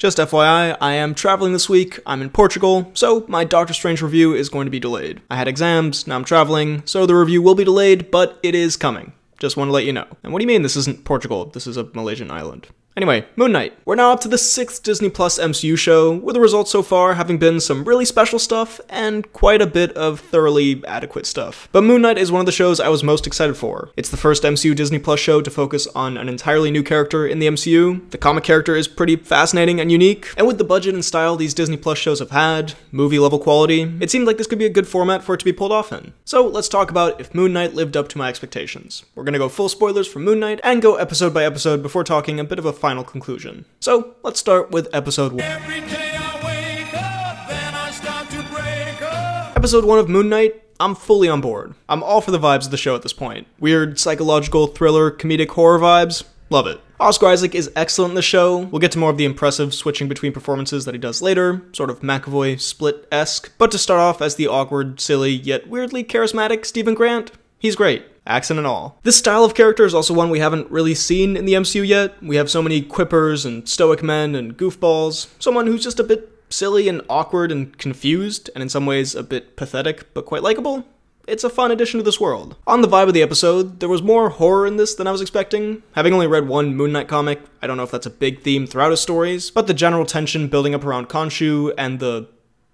Just FYI, I am traveling this week, I'm in Portugal, so my Doctor Strange review is going to be delayed. I had exams, now I'm traveling, so the review will be delayed, but it is coming. Just want to let you know. And what do you mean this isn't Portugal? This is a Malaysian island. Anyway, Moon Knight. We're now up to the 6th Disney Plus MCU show, with the results so far having been some really special stuff and quite a bit of thoroughly adequate stuff. But Moon Knight is one of the shows I was most excited for. It's the first MCU Disney Plus show to focus on an entirely new character in the MCU. The comic character is pretty fascinating and unique, and with the budget and style these Disney Plus shows have had, movie-level quality, it seemed like this could be a good format for it to be pulled off in. So let's talk about if Moon Knight lived up to my expectations. We're gonna go full spoilers for Moon Knight and go episode by episode before talking a bit of a final conclusion. So let's start with episode 1. Episode 1 of Moon Knight, I'm fully on board. I'm all for the vibes of the show at this point. Weird, psychological, thriller, comedic horror vibes. Love it. Oscar Isaac is excellent in the show. We'll get to more of the impressive switching between performances that he does later, sort of McAvoy Split-esque. But to start off as the awkward, silly, yet weirdly charismatic Stephen Grant, he's great. Accent and all. This style of character is also one we haven't really seen in the MCU yet. We have so many quippers and stoic men and goofballs. Someone who's just a bit silly and awkward and confused, and in some ways a bit pathetic, but quite likable. It's a fun addition to this world. On the vibe of the episode, there was more horror in this than I was expecting. Having only read one Moon Knight comic, I don't know if that's a big theme throughout his stories, but the general tension building up around Khonshu and the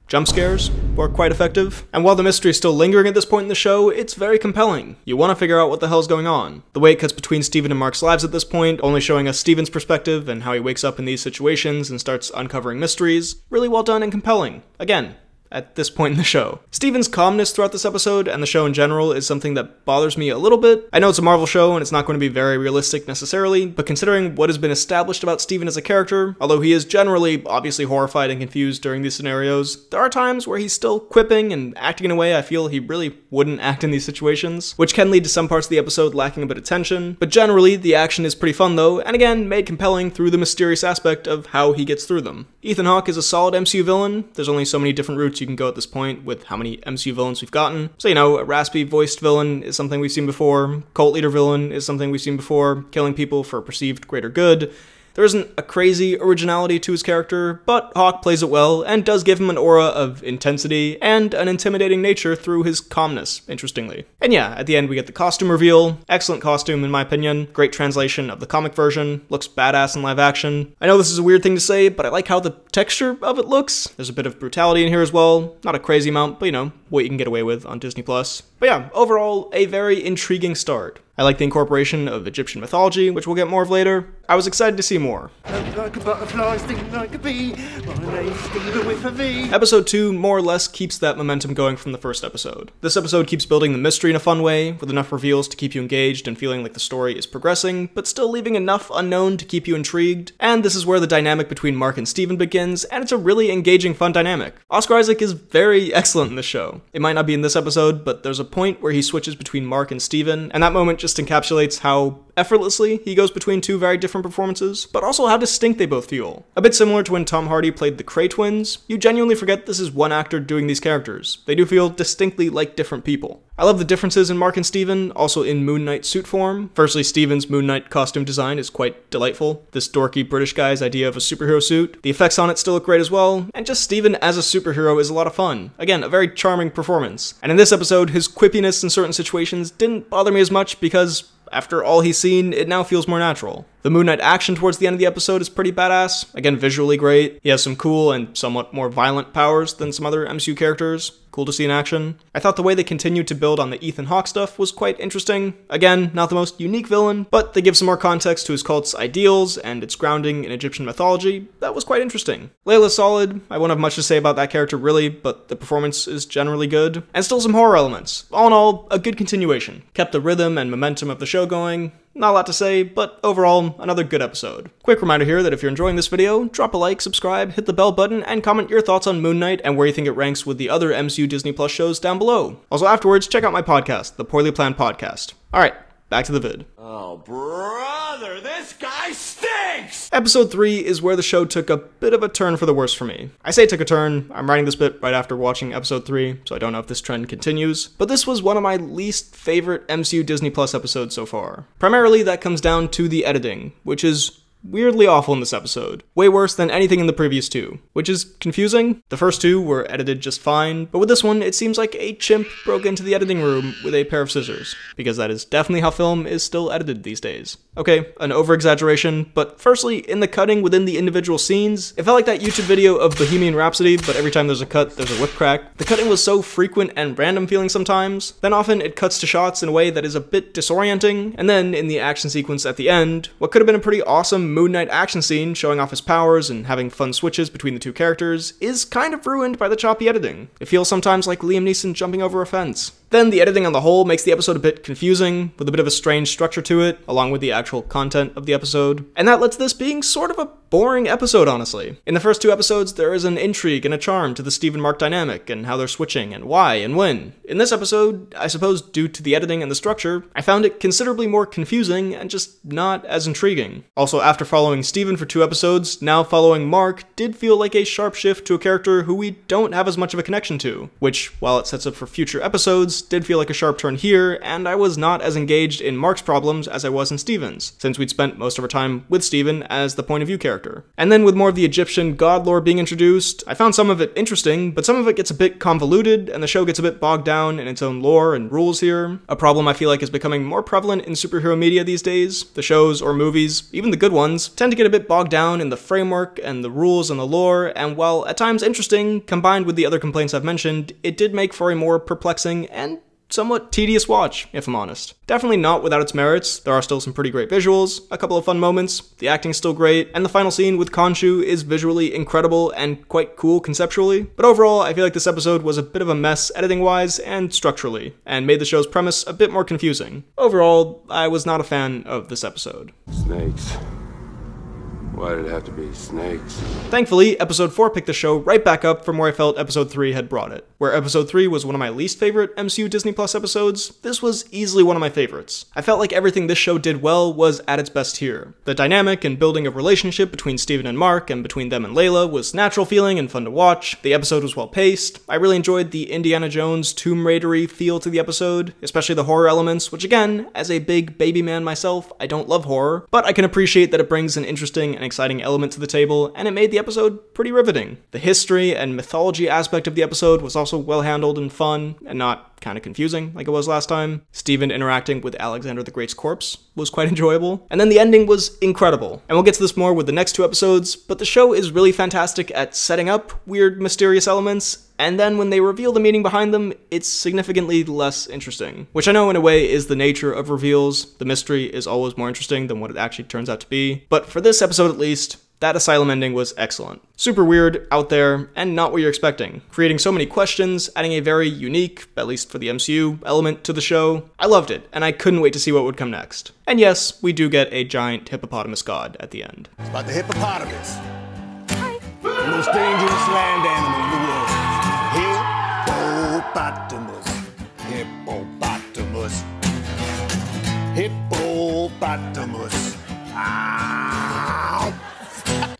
jump scares were quite effective, and while the mystery is still lingering at this point in the show, it's very compelling. You want to figure out what the hell's going on. The way it cuts between Steven and Mark's lives at this point, only showing us Steven's perspective and how he wakes up in these situations and starts uncovering mysteries, really well done and compelling. Again, at this point in the show. Steven's calmness throughout this episode, and the show in general, is something that bothers me a little bit. I know it's a Marvel show, and it's not going to be very realistic necessarily, but considering what has been established about Steven as a character, although he is generally obviously horrified and confused during these scenarios, there are times where he's still quipping and acting in a way I feel he really wouldn't act in these situations, which can lead to some parts of the episode lacking a bit of tension, but generally, the action is pretty fun though, and again, made compelling through the mysterious aspect of how he gets through them. Ethan Hawke is a solid MCU villain. There's only so many different routes you can go at this point with how many MCU villains we've gotten. So, you know, a raspy voiced villain is something we've seen before, cult leader villain is something we've seen before, killing people for perceived greater good. There isn't a crazy originality to his character, but Hawke plays it well and does give him an aura of intensity and an intimidating nature through his calmness, interestingly. And yeah, at the end we get the costume reveal. Excellent costume in my opinion. Great translation of the comic version. Looks badass in live action. I know this is a weird thing to say, but I like how the texture of it looks. There's a bit of brutality in here as well. Not a crazy amount, but you know, what you can get away with on Disney Plus. But yeah, overall, a very intriguing start. I like the incorporation of Egyptian mythology, which we'll get more of later. I was excited to see more. Like a butterfly, stinging like a bee. My name's Stephen with a V. Episode 2 more or less keeps that momentum going from the first episode. This episode keeps building the mystery in a fun way, with enough reveals to keep you engaged and feeling like the story is progressing, but still leaving enough unknown to keep you intrigued. And this is where the dynamic between Mark and Steven begins, and it's a really engaging, fun dynamic. Oscar Isaac is very excellent in this show. It might not be in this episode, but there's a point where he switches between Mark and Steven, and that moment just encapsulates how effortlessly he goes between two very different performances, but also how distinct they both feel. A bit similar to when Tom Hardy played the Cray twins, you genuinely forget this is one actor doing these characters. They do feel distinctly like different people. I love the differences in Mark and Steven, also in Moon Knight suit form. Firstly, Steven's Moon Knight costume design is quite delightful. This dorky British guy's idea of a superhero suit. The effects on it still look great as well, and just Steven as a superhero is a lot of fun. Again, a very charming performance. And in this episode, his quippiness in certain situations didn't bother me as much because after all he's seen, it now feels more natural. The Moon Knight action towards the end of the episode is pretty badass. Again, visually great. He has some cool and somewhat more violent powers than some other MCU characters. Cool to see in action. I thought the way they continued to build on the Ethan Hawke stuff was quite interesting. Again, not the most unique villain, but they give some more context to his cult's ideals and its grounding in Egyptian mythology. That was quite interesting. Layla's solid. I won't have much to say about that character really, but the performance is generally good. And still some horror elements. All in all, a good continuation. Kept the rhythm and momentum of the show going. Not a lot to say, but overall, another good episode. Quick reminder here that if you're enjoying this video, drop a like, subscribe, hit the bell button, and comment your thoughts on Moon Knight and where you think it ranks with the other MCU Disney Plus shows down below. Also afterwards, check out my podcast, The Poorly Planned Podcast. Alright, back to the vid. Oh, brother, this guy stinks! Episode 3 is where the show took a bit of a turn for the worse for me. I say took a turn, I'm writing this bit right after watching episode 3, so I don't know if this trend continues, but this was one of my least favorite MCU Disney Plus episodes so far. Primarily, that comes down to the editing, which is weirdly awful in this episode. Way worse than anything in the previous two, which is confusing. The first two were edited just fine, but with this one, it seems like a chimp broke into the editing room with a pair of scissors, because that is definitely how film is still edited these days. Okay, an over-exaggeration, but firstly, in the cutting within the individual scenes, it felt like that YouTube video of Bohemian Rhapsody, but every time there's a cut, there's a whip crack. The cutting was so frequent and random feeling sometimes, then often it cuts to shots in a way that is a bit disorienting, and then in the action sequence at the end, what could have been a pretty awesome Moon Knight action scene showing off his powers and having fun switches between the two characters is kind of ruined by the choppy editing. It feels sometimes like Liam Neeson jumping over a fence. Then the editing on the whole makes the episode a bit confusing, with a bit of a strange structure to it, along with the actual content of the episode, and that lets this being sort of a boring episode, honestly. In the first two episodes, there is an intrigue and a charm to the Steve and Mark dynamic, and how they're switching, and why, and when. In this episode, I suppose due to the editing and the structure, I found it considerably more confusing, and just not as intriguing. Also, after following Steven for 2 episodes, now following Mark did feel like a sharp shift to a character who we don't have as much of a connection to, which, while it sets up for future episodes, did feel like a sharp turn here, and I was not as engaged in Mark's problems as I was in Steven's, since we'd spent most of our time with Steven as the point of view character. And then with more of the Egyptian god lore being introduced, I found some of it interesting, but some of it gets a bit convoluted, and the show gets a bit bogged down in its own lore and rules here. A problem I feel like is becoming more prevalent in superhero media these days. The shows or movies, even the good ones, tend to get a bit bogged down in the framework and the rules and the lore, and while at times interesting, combined with the other complaints I've mentioned, it did make for a more perplexing and somewhat tedious watch, if I'm honest. Definitely not without its merits. There are still some pretty great visuals, a couple of fun moments, the acting's still great, and the final scene with Khonshu is visually incredible and quite cool conceptually. But overall, I feel like this episode was a bit of a mess editing-wise and structurally, and made the show's premise a bit more confusing. Overall, I was not a fan of this episode. Snakes. Why did it have to be snakes? Thankfully, episode 4 picked the show right back up from where I felt episode 3 had brought it. Where episode 3 was one of my least favorite MCU Disney Plus episodes, this was easily one of my favorites. I felt like everything this show did well was at its best here. The dynamic and building of relationship between Steven and Mark and between them and Layla was natural feeling and fun to watch. The episode was well paced. I really enjoyed the Indiana Jones Tomb Raider-y feel to the episode, especially the horror elements, which again, as a big baby man myself, I don't love horror, but I can appreciate that it brings an interesting and exciting element to the table, and it made the episode pretty riveting. The history and mythology aspect of the episode was also well handled and fun, and not kind of confusing like it was last time. Steven interacting with Alexander the Great's corpse was quite enjoyable, and then the ending was incredible. And we'll get to this more with the next 2 episodes, but the show is really fantastic at setting up weird, mysterious elements, and then when they reveal the meaning behind them, it's significantly less interesting. Which I know in a way is the nature of reveals. The mystery is always more interesting than what it actually turns out to be. But for this episode at least, that asylum ending was excellent. Super weird, out there, and not what you're expecting. Creating so many questions, adding a very unique, at least for the MCU, element to the show. I loved it, and I couldn't wait to see what would come next. And yes, we do get a giant hippopotamus god at the end. It's about the hippopotamus. The most dangerous land animal in the world. Hippopotamus. Hippopotamus. Hippopotamus. Ow!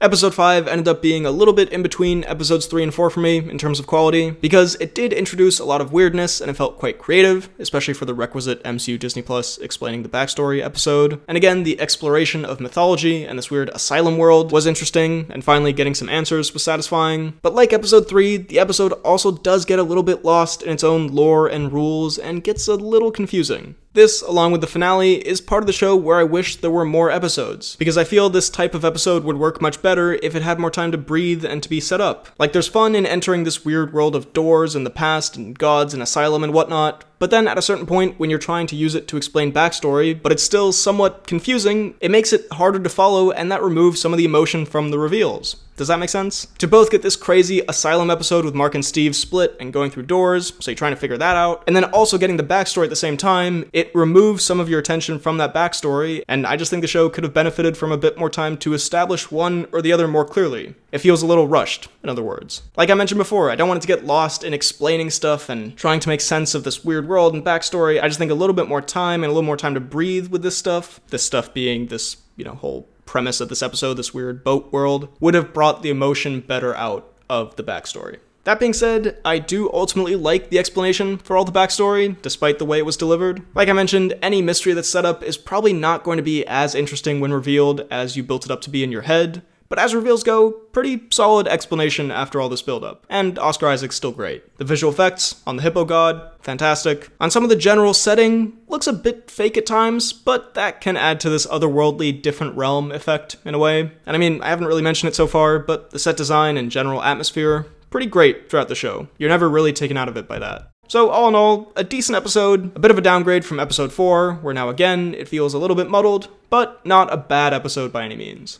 Episode 5 ended up being a little bit in between episodes 3 and 4 for me in terms of quality, because it did introduce a lot of weirdness and it felt quite creative, especially for the requisite MCU Disney Plus explaining the backstory episode. And again, the exploration of mythology and this weird asylum world was interesting, and finally getting some answers was satisfying. But like episode 3, the episode also does get a little bit lost in its own lore and rules and gets a little confusing. This, along with the finale, is part of the show where I wish there were more episodes, because I feel this type of episode would work much better if it had more time to breathe and to be set up. Like, there's fun in entering this weird world of doors and the past and gods and asylum and whatnot, but then at a certain point when you're trying to use it to explain backstory, but it's still somewhat confusing, it makes it harder to follow, and that removes some of the emotion from the reveals. Does that make sense? To both get this crazy asylum episode with Mark and Steve split and going through doors, so you're trying to figure that out, and then also getting the backstory at the same time, it removes some of your attention from that backstory, and I just think the show could have benefited from a bit more time to establish one or the other more clearly. It feels a little rushed, in other words. Like I mentioned before, I don't want it to get lost in explaining stuff and trying to make sense of this weird world and backstory. I just think a little bit more time and a little more time to breathe with this stuff being this, whole premise of this episode, this weird boat world, would have brought the emotion better out of the backstory. That being said, I do ultimately like the explanation for all the backstory, despite the way it was delivered. Like I mentioned, any mystery that's set up is probably not going to be as interesting when revealed as you built it up to be in your head, but as reveals go, pretty solid explanation after all this build-up. And Oscar Isaac's still great. The visual effects on the Hippo God, fantastic. On some of the general setting, looks a bit fake at times, but that can add to this otherworldly different realm effect in a way. And I mean, I haven't really mentioned it so far, but the set design and general atmosphere, pretty great throughout the show. You're never really taken out of it by that. So all in all, a decent episode, a bit of a downgrade from episode 4, where now again, it feels a little bit muddled, but not a bad episode by any means.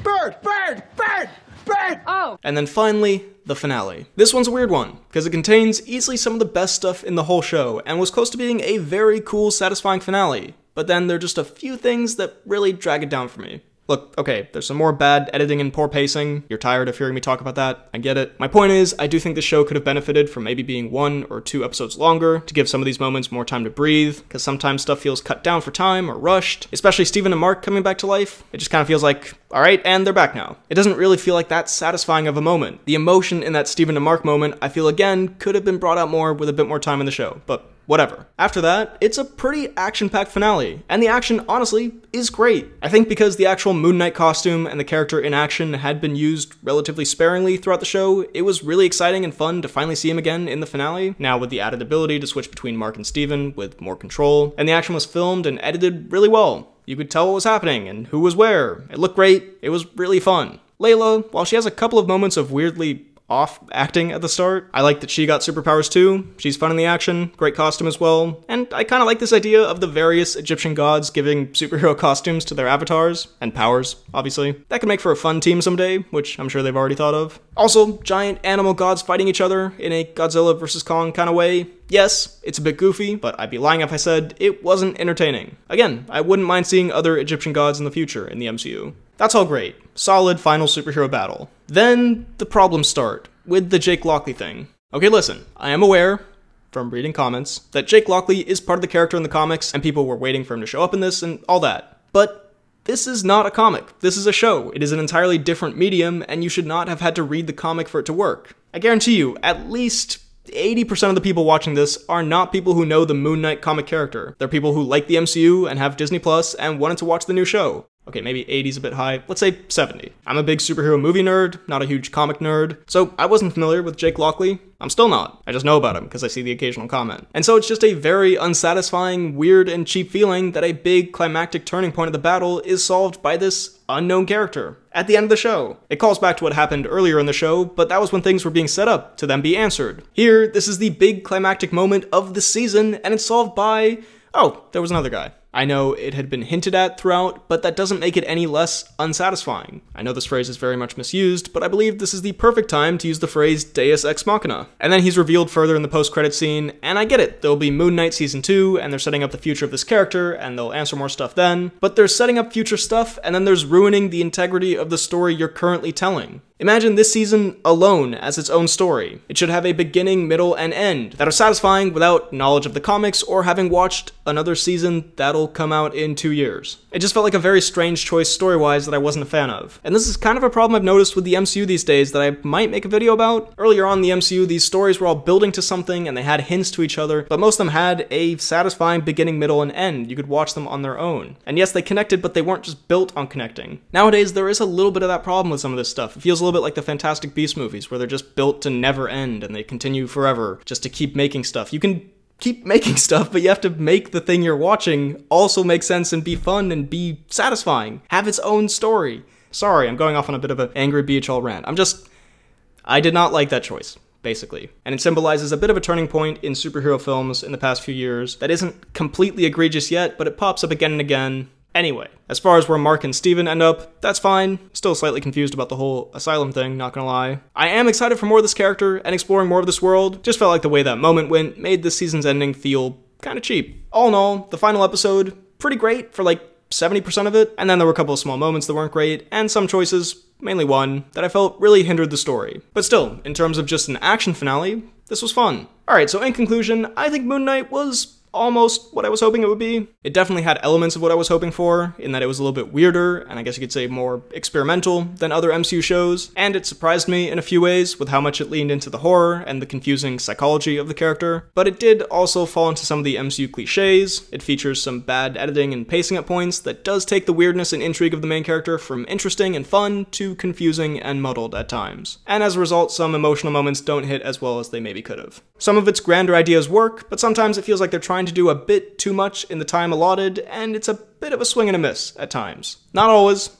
Bird! Bird! Bird! Bird! Oh! And then finally, the finale. This one's a weird one, because it contains easily some of the best stuff in the whole show, and was close to being a very cool, satisfying finale. But then there are just a few things that really drag it down for me. Look, okay, there's some more bad editing and poor pacing. You're tired of hearing me talk about that. I get it. My point is, I do think the show could have benefited from maybe being 1 or 2 episodes longer to give some of these moments more time to breathe, because sometimes stuff feels cut down for time or rushed, especially Steven and Mark coming back to life. It just kind of feels like, alright, and they're back now. It doesn't really feel like that satisfying of a moment. The emotion in that Steven and Mark moment, I feel again, could have been brought out more with a bit more time in the show, but whatever. After that, it's a pretty action-packed finale, and the action, honestly, is great. I think because the actual Moon Knight costume and the character in action had been used relatively sparingly throughout the show, it was really exciting and fun to finally see him again in the finale, now with the added ability to switch between Mark and Steven with more control, and the action was filmed and edited really well. You could tell what was happening and who was where. It looked great, it was really fun. Layla, while she has a couple of moments of weirdly off acting at the start, I like that she got superpowers too. She's fun in the action, great costume as well, and I kinda like this idea of the various Egyptian gods giving superhero costumes to their avatars, and powers, obviously. That could make for a fun team someday, which I'm sure they've already thought of. Also, giant animal gods fighting each other in a Godzilla vs. Kong kinda way. Yes, it's a bit goofy, but I'd be lying if I said it wasn't entertaining. Again, I wouldn't mind seeing other Egyptian gods in the future in the MCU. That's all great. Solid final superhero battle. Then the problems start, with the Jake Lockley thing. Okay, listen, I am aware, from reading comments, that Jake Lockley is part of the character in the comics, and people were waiting for him to show up in this and all that. But this is not a comic. This is a show. It is an entirely different medium, and you should not have had to read the comic for it to work. I guarantee you, at least 80% of the people watching this are not people who know the Moon Knight comic character. They're people who like the MCU and have Disney Plus and wanted to watch the new show. Okay, maybe 80's a bit high. Let's say 70. I'm a big superhero movie nerd, not a huge comic nerd, so I wasn't familiar with Jake Lockley. I'm still not. I just know about him because I see the occasional comment. And so it's just a very unsatisfying, weird, and cheap feeling that a big climactic turning point of the battle is solved by this unknown character at the end of the show. It calls back to what happened earlier in the show, but that was when things were being set up to then be answered. Here, this is the big climactic moment of the season, and it's solved by, oh, there was another guy. I know it had been hinted at throughout, but that doesn't make it any less unsatisfying. I know this phrase is very much misused, but I believe this is the perfect time to use the phrase Deus Ex Machina. And then he's revealed further in the post-credit scene, and I get it, there'll be Moon Knight Season 2, and they're setting up the future of this character, and they'll answer more stuff then, but there's setting up future stuff, and then there's ruining the integrity of the story you're currently telling. Imagine this season alone as its own story. It should have a beginning, middle, and end that are satisfying without knowledge of the comics or having watched another season that'll come out in 2 years. It just felt like a very strange choice story-wise that I wasn't a fan of. And this is kind of a problem I've noticed with the MCU these days that I might make a video about. Earlier on in the MCU, these stories were all building to something and they had hints to each other, but most of them had a satisfying beginning, middle, and end. You could watch them on their own. And yes, they connected, but they weren't just built on connecting. Nowadays, there is a little bit of that problem with some of this stuff. It feels a little bit like the Fantastic Beasts movies, where they're just built to never end and they continue forever just to keep making stuff. You can keep making stuff, but you have to make the thing you're watching also make sense and be fun and be satisfying. Have its own story. Sorry, I'm going off on a bit of an angry BHL rant. I did not like that choice, basically. And it symbolizes a bit of a turning point in superhero films in the past few years that isn't completely egregious yet, but it pops up again and again. Anyway, as far as where Mark and Steven end up, that's fine. Still slightly confused about the whole asylum thing, not gonna lie. I am excited for more of this character and exploring more of this world. Just felt like the way that moment went made this season's ending feel kinda cheap. All in all, the final episode, pretty great for like 70% of it, and then there were a couple of small moments that weren't great, and some choices, mainly one, that I felt really hindered the story. But still, in terms of just an action finale, this was fun. Alright, so in conclusion, I think Moon Knight was almost what I was hoping it would be. It definitely had elements of what I was hoping for, in that it was a little bit weirder, and I guess you could say more experimental than other MCU shows, and it surprised me in a few ways with how much it leaned into the horror and the confusing psychology of the character, but it did also fall into some of the MCU cliches. It features some bad editing and pacing at points that does take the weirdness and intrigue of the main character from interesting and fun to confusing and muddled at times. And as a result, some emotional moments don't hit as well as they maybe could have. Some of its grander ideas work, but sometimes it feels like they're trying to do a bit too much in the time allotted, and it's a bit of a swing and a miss at times. Not always,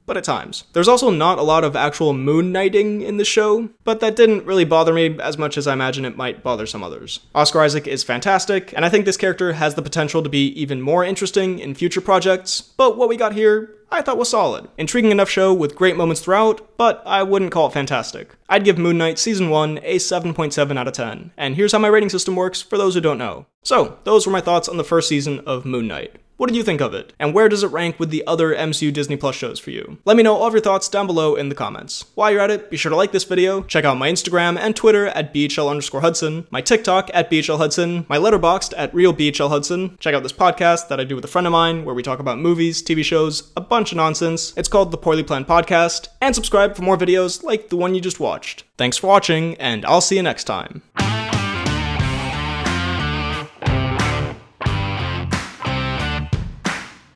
but at times. There's also not a lot of actual moon knighting in the show, but that didn't really bother me as much as I imagine it might bother some others. Oscar Isaac is fantastic, and I think this character has the potential to be even more interesting in future projects, but what we got here I thought was solid. Intriguing enough show with great moments throughout, but I wouldn't call it fantastic. I'd give Moon Knight Season 1 a 7.7 out of 10, and here's how my rating system works for those who don't know. So, those were my thoughts on the first season of Moon Knight. What did you think of it? And where does it rank with the other MCU Disney Plus shows for you? Let me know all of your thoughts down below in the comments. While you're at it, be sure to like this video, check out my Instagram and Twitter at BHL_Hudson, my TikTok at BHLHudson, my Letterboxd at RealBHLHudson, check out this podcast that I do with a friend of mine where we talk about movies, TV shows, a bunch of nonsense. It's called The Poorly Planned Podcast, and subscribe for more videos like the one you just watched. Thanks for watching, and I'll see you next time.